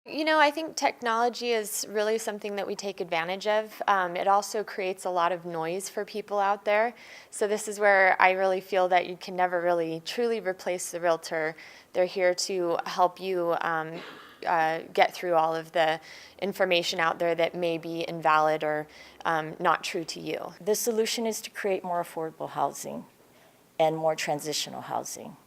I think technology is really something that we take advantage of. It also creates a lot of noise for people out there. So this is where I really feel that you can never really truly replace the realtor. They're here to help you get through all of the information out there that may be invalid or not true to you. The solution is to create more affordable housing and more transitional housing,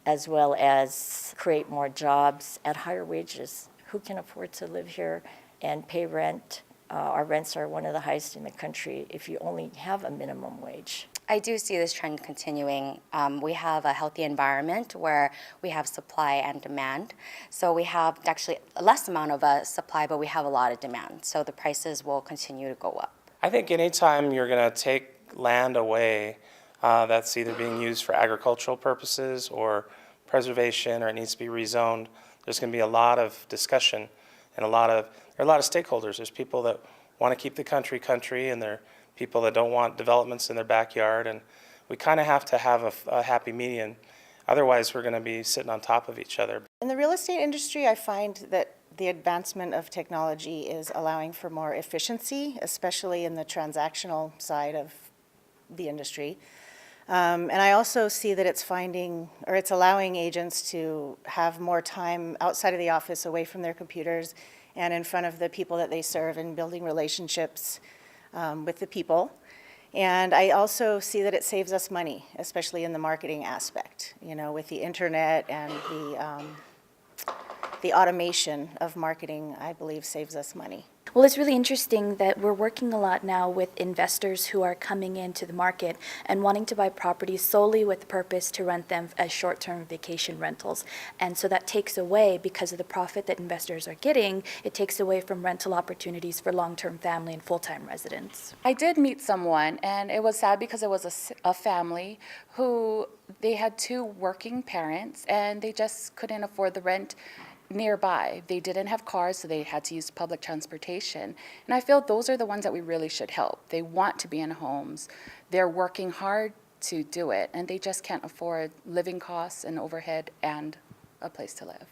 as well as create more jobs at higher wages. Who can afford to live here and pay rent? Our rents are one of the highest in the country if you only have a minimum wage. I do see this trend continuing. We have a healthy environment where we have supply and demand. So we have actually a less amount of a supply, but we have a lot of demand. So the prices will continue to go up. I think anytime you're going to take land away that's either being used for agricultural purposes or preservation, or it needs to be rezoned, there's going to be a lot of discussion and there are a lot of stakeholders. There's people that want to keep the country, and there are people that don't want developments in their backyard, and we kind of have to have a happy median. Otherwise, we're going to be sitting on top of each other. In the real estate industry, I find that the advancement of technology is allowing for more efficiency, especially in the transactional side of the industry. And I also see that it's allowing agents to have more time outside of the office, away from their computers, and in front of the people that they serve, and building relationships with the people. And I also see that it saves us money, especially in the marketing aspect, with the internet and the automation of marketing, I believe, saves us money. Well, it's really interesting that we're working a lot now with investors who are coming into the market and wanting to buy properties solely with the purpose to rent them as short-term vacation rentals. And so that takes away, because of the profit that investors are getting, it takes away from rental opportunities for long-term family and full-time residents. I did meet someone, and it was sad because it was a family who they had two working parents, and they just couldn't afford the rent nearby. They didn't have cars, so they had to use public transportation. And I feel those are the ones that we really should help. They want to be in homes. They're working hard to do it, and they just can't afford living costs and overhead and a place to live.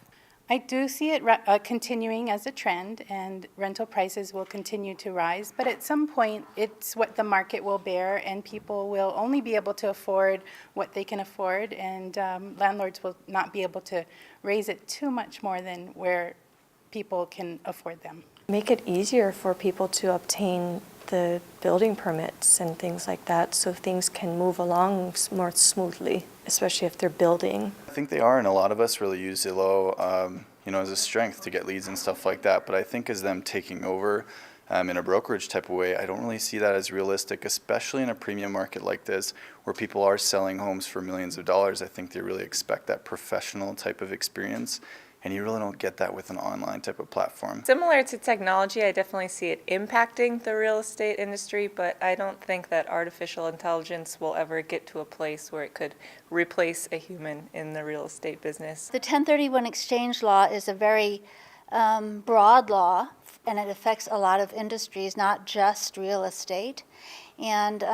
I do see it continuing as a trend, and rental prices will continue to rise, but at some point it's what the market will bear, and people will only be able to afford what they can afford, and landlords will not be able to raise it too much more than where people can afford them. Make it easier for people to obtain the building permits and things like that, so things can move along more smoothly, especially if they're building. I think they are, and a lot of us really use Zillow as a strength to get leads and stuff like that, but I think as them taking over in a brokerage type of way, I don't really see that as realistic, especially in a premium market like this where people are selling homes for millions of dollars. I think they really expect that professional type of experience, and you really don't get that with an online type of platform. Similar to technology, I definitely see it impacting the real estate industry, but I don't think that artificial intelligence will ever get to a place where it could replace a human in the real estate business. The 1031 exchange law is a very broad law, and it affects a lot of industries, not just real estate. And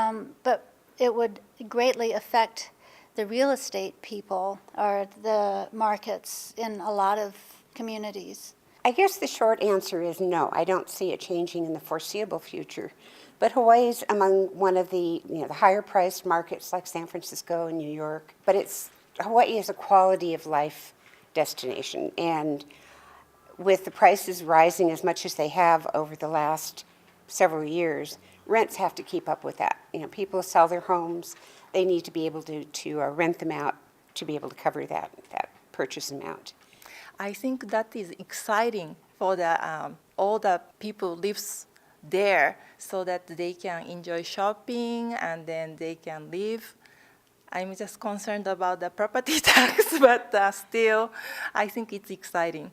but it would greatly affect the real estate people or the markets in a lot of communities. I guess the short answer is no. I don't see it changing in the foreseeable future. But Hawaii's among one of the the higher priced markets like San Francisco and New York. But Hawaii is a quality of life destination, and with the prices rising as much as they have over the last several years, rents have to keep up with that. People sell their homes. They need to be able to rent them out to be able to cover that purchase amount. I think that is exciting for all the people lives there, so that they can enjoy shopping and then they can live. I'm just concerned about the property tax, but still, I think it's exciting.